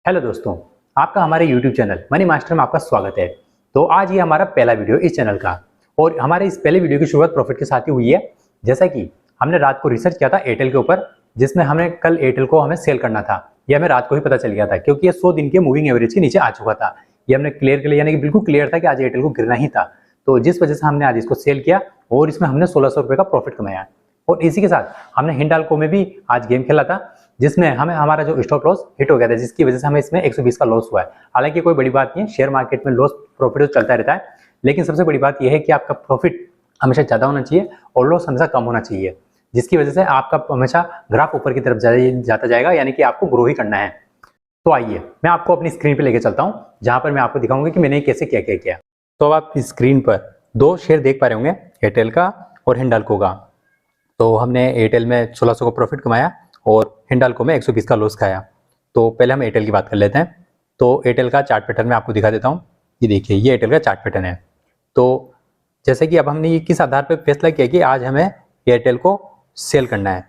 Hello दोस्तों, आपका हमारे YouTube चैनल मनी मास्टर में आपका स्वागत है। तो आज ये हमारा पहला वीडियो इस चैनल का और हमारे इस पहले वीडियो की शुरुआत प्रॉफिट के साथ ही हुई है। जैसा कि हमने रात को रिसर्च किया था एयरटेल के ऊपर, जिसमें हमें कल एयरटेल को हमें सेल करना था। ये हमें रात को ही पता चल गया था क्योंकि ये 100 दिन के मूविंग एवरेज के नीचे आ चुका था। ये हमने क्लियर कर लिया, यानी कि बिल्कुल क्लियर था कि आज एयरटेल को गिरना ही था। तो जिस वजह से हमने आज इसको सेल किया और इसमें हमने 1600 रुपये का प्रॉफिट कमाया। और इसी के साथ हमने हिंडाल्को में भी आज गेम खेला था, जिसमें हमें हमारा जो स्टॉप लॉस हिट हो गया था, जिसकी वजह से हमें इसमें 120 का लॉस हुआ है। हालांकि कोई बड़ी बात नहीं है, शेयर मार्केट में लॉस प्रॉफिट तो चलता रहता है, लेकिन सबसे बड़ी बात यह है कि आपका प्रॉफिट हमेशा ज़्यादा होना चाहिए और लॉस हमेशा कम होना चाहिए, जिसकी वजह से आपका हमेशा ग्राफ ऊपर की तरफ जाता जाएगा, यानी कि आपको ग्रो ही करना है। तो आइए मैं आपको अपनी स्क्रीन पर लेकर चलता हूँ, जहाँ पर मैं आपको दिखाऊंगा कि मैंने कैसे क्या क्या किया। तो अब आप इस स्क्रीन पर दो शेयर देख पा रहे होंगे, एयरटेल का और हिंडाल्को का। तो हमने एयरटेल में 1600 का प्रॉफिट कमाया और हिंडाल्को में 120 का लॉस खाया। तो पहले हम एयरटेल की बात कर लेते हैं। तो एयरटेल का चार्ट पैटर्न में आपको दिखा देता हूँ। ये देखिए, ये एयरटेल का चार्ट पैटर्न है। तो जैसे कि अब हमने ये किस आधार पर फैसला किया कि आज हमें एयरटेल को सेल करना है।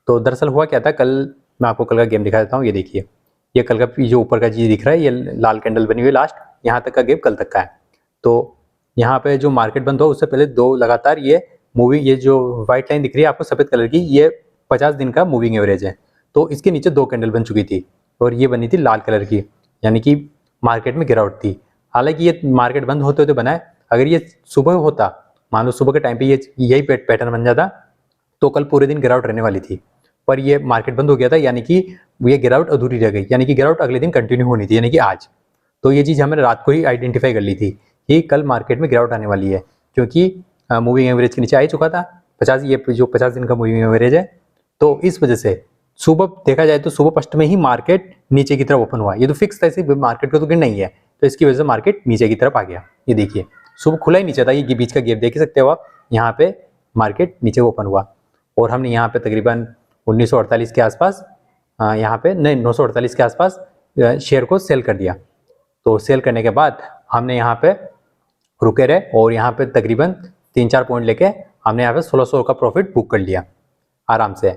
तो दरअसल हुआ क्या था, कल मैं आपको कल का गेम दिखा देता हूँ। ये देखिए, ये कल का जो ऊपर का चीज़ दिख रहा है, ये लाल कैंडल बनी हुई लास्ट, यहाँ तक का गेम कल तक का है। तो यहाँ पे जो मार्केट बंद हो उससे पहले दो लगातार ये जो व्हाइट लाइन दिख रही है आपको सफ़ेद कलर की, ये 50 दिन का मूविंग एवरेज है। तो इसके नीचे दो कैंडल बन चुकी थी और ये बनी थी लाल कलर की, यानी कि मार्केट में गिरावट थी। हालांकि ये मार्केट बंद होते होते बना है। अगर ये सुबह होता, मान लो सुबह के टाइम पे यही पैटर्न बन जाता, तो कल पूरे दिन गिरावट रहने वाली थी। पर ये मार्केट बंद हो गया था, यानी कि ये गिरावट अधूरी रह गई, यानी कि गिरावट अगले दिन कंटिन्यू होनी थी, यानी कि आज। तो ये चीज़ हमने रात को ही आइडेंटिफाई कर ली थी कि कल मार्केट में गिरावट आने वाली है, क्योंकि मूविंग एवरेज के नीचे आ ही चुका था 50, ये जो 50 दिन का मूविंग एवरेज है। तो इस वजह से सुबह देखा जाए तो सुबह फर्स्ट में ही मार्केट नीचे की तरफ ओपन हुआ। ये तो फिक्स था, इसे मार्केट को तो गिरना ही है, तो इसकी वजह से मार्केट नीचे की तरफ आ गया। ये देखिए, सुबह खुला ही नीचे था, ये बीच का गैप देख सकते हो आप। यहाँ पे मार्केट नीचे ओपन हुआ और हमने यहाँ पे तकरीबन 1948 के आसपास, यहाँ पे नहीं 948 के आसपास शेयर को सेल कर दिया। तो सेल करने के बाद हमने यहाँ पे रुके रहे और यहाँ पे तकरीबन 3-4 पॉइंट लेके हमने यहाँ पे 1600 का प्रॉफिट बुक कर लिया आराम से।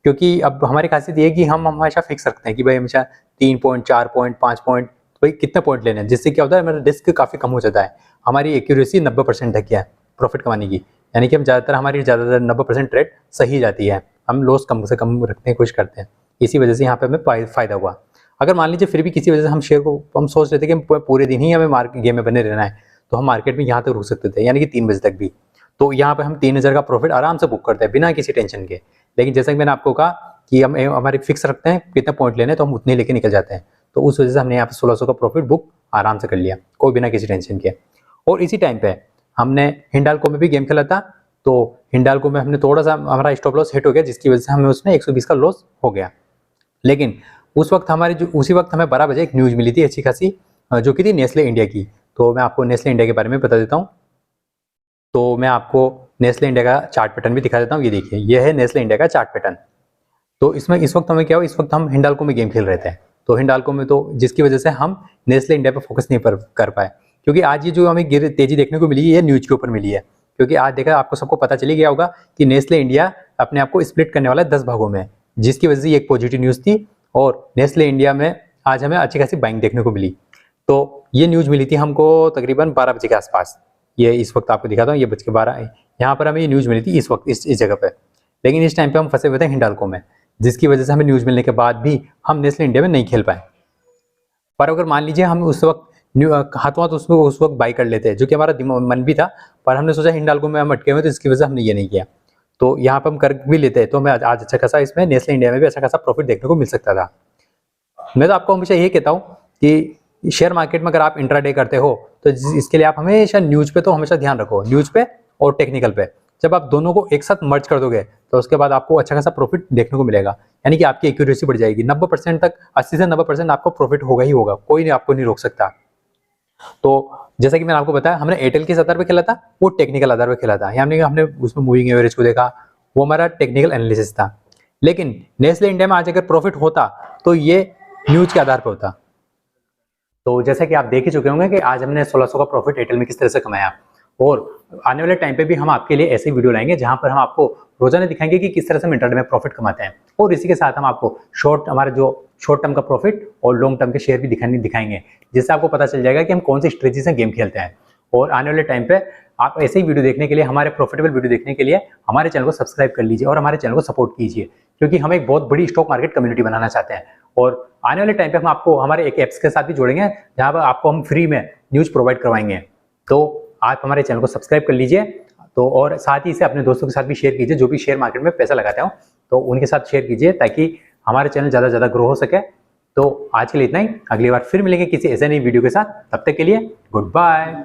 क्योंकि अब हमारी खासियत ये है कि हम हमेशा फिक्स रखते हैं कि भाई हमेशा 3 पॉइंट, 4 पॉइंट, 5 पॉइंट, भाई कितने पॉइंट लेने हैं, जिससे क्या होता है हमारा रिस्क काफ़ी कम हो जाता है। हमारी एक्यूरेसी 90% तक है प्रॉफिट कमाने की, यानी कि हम हमारी ज़्यादातर 90% ट्रेड सही जाती है। हम लॉस कम से कम रखने की कोशिश करते हैं, इसी वजह से यहाँ पे हमें फ़ायदा हुआ। अगर मान लीजिए फिर भी किसी वजह से हम शेयर को हम सोच रहे थे कि पूरे दिन ही हमें मार्केट गेम में बने रहना है, तो हम मार्केट में यहाँ तक रुक सकते थे, यानी कि 3 बजे तक भी। तो यहाँ पे हम 3000 का प्रॉफिट आराम से बुक करते हैं बिना किसी टेंशन के। लेकिन जैसा कि मैंने आपको कहा कि हम हमारे फिक्स रखते हैं कितने पॉइंट लेने, तो हम उतने लेके निकल जाते हैं। तो उस वजह से हमने यहाँ पे 1600 का प्रॉफिट बुक आराम से कर लिया, कोई बिना किसी टेंशन के। और इसी टाइम पे हमने हिंडाल्को में भी गेम खेला था। तो हिंडाल्को में हमने थोड़ा सा हमारा स्टॉप लॉस हिट हो गया, जिसकी वजह से हमें उसमें 120 का लॉस हो गया। लेकिन उसी वक्त हमें 12 बजे एक न्यूज़ मिली थी अच्छी खासी, जो कि थी नेस्ले इंडिया की। तो मैं आपको नेस्ले इंडिया के बारे में बता देता हूँ। तो मैं आपको नेस्ले इंडिया का चार्ट पैटर्न भी दिखा देता हूँ। ये देखिए, ये है नेस्ले इंडिया का चार्ट पैटर्न। तो इसमें इस वक्त हमें क्या हो, इस वक्त हम हिंडाल्को में गेम खेल रहे थे। तो हिंडाल्को में, तो जिसकी वजह से हम नेस्ले इंडिया पर फोकस नहीं कर पाए, क्योंकि आज ये जो हमें तेजी देखने को मिली है, ये न्यूज़ के ऊपर मिली है। क्योंकि आज देखा, आपको सबको पता चली गया होगा कि नेस्ले इंडिया अपने आप को स्प्लिट करने वाला है 10 भागों में, जिसकी वजह से एक पॉजिटिव न्यूज़ थी। और नेस्ले इंडिया में आज हमें अच्छी खासी बाइंग देखने को मिली। तो ये न्यूज़ मिली थी हमको तकरीबन 12 बजे के आसपास। ये इस वक्त आपको दिखाता हूँ, ये 12:12 यहाँ पर हमें ये न्यूज़ मिली थी इस वक्त इस जगह पे। लेकिन इस टाइम पे हम फंसे हुए थे हिंडाल्को में, जिसकी वजह से हमें न्यूज़ मिलने के बाद भी हम नेस्ले इंडिया में नहीं खेल पाए। पर अगर मान लीजिए हम उस वक्त हाथों हाथ उसमें उस वक्त बाई कर लेते हैं, जो कि हमारा मन भी था, पर हमने सोचा हिंडाल्को में हम अटके हुए, तो इसकी वजह से हमने ये नहीं किया। तो यहाँ पर हम कर भी लेते हैं, तो हमें आज अच्छा खासा इसमें नेस्ले इंडिया में भी अच्छा खासा प्रॉफिट देखने को मिल सकता था। मैं तो आपको हमेशा यही कहता हूँ कि शेयर मार्केट में अगर आप इंट्राडे करते हो, तो इसके लिए आप हमेशा न्यूज़ पे तो हमेशा ध्यान रखो, न्यूज़ पे और टेक्निकल पे। जब आप दोनों को एक साथ मर्ज कर दोगे, तो उसके बाद आपको अच्छा खासा प्रॉफिट देखने को मिलेगा, यानी कि आपकी एक्यूरेसी बढ़ जाएगी 90% तक। 80 से 90% आपको प्रॉफिट होगा ही होगा, कोई आपको नहीं रोक सकता। तो जैसा कि मैंने आपको बताया, हमने एयरटेल के आधार पे खेला था, वो टेक्निकल आधार पे खेला था, यानी हमने उसमें मूविंग एवरेज को देखा, वो हमारा टेक्निकल एनालिसिस था। लेकिन नेस्ले इंडिया में आज अगर प्रॉफिट होता, तो ये न्यूज़ के आधार पर होता। तो जैसा कि आप देख ही चुके होंगे कि आज हमने 1600 का प्रॉफिट एयरटेल में किस तरह से कमाया। और आने वाले टाइम पे भी हम आपके लिए ऐसे वीडियो लाएंगे जहां पर हम आपको रोजाना दिखाएंगे कि किस तरह से हम इंटरनेट में प्रॉफिट कमाते हैं, और इसी के साथ हम आपको हमारा जो शॉर्ट टर्म का प्रॉफिट और लॉन्ग टर्म के शेयर भी दिखाएंगे, जिससे आपको पता चल जाएगा कि हम कौन सी स्ट्रेटजी से गेम खेलते हैं। और आने वाले टाइम पे आप ऐसे ही वीडियो देखने के लिए, हमारे प्रॉफिटेबल वीडियो देखने के लिए हमारे चैनल को सब्सक्राइब कर लीजिए और हमारे चैनल को सपोर्ट कीजिए, क्योंकि हम एक बहुत बड़ी स्टॉक मार्केट कम्युनिटी बनाना चाहते हैं। और आने वाले टाइम पे हम आपको हमारे एक ऐप्स के साथ भी जोड़ेंगे जहां पर आपको हम फ्री में न्यूज़ प्रोवाइड करवाएंगे। तो आप हमारे चैनल को सब्सक्राइब कर लीजिए, तो और साथ ही इसे अपने दोस्तों के साथ भी शेयर कीजिए जो भी शेयर मार्केट में पैसा लगाते हो, तो उनके साथ शेयर कीजिए ताकि हमारे चैनल ज़्यादा से ज़्यादा ग्रो हो सके। तो आज के लिए इतना ही, अगली बार फिर मिलेंगे किसी ऐसे नई वीडियो के साथ। तब तक के लिए गुड बाय।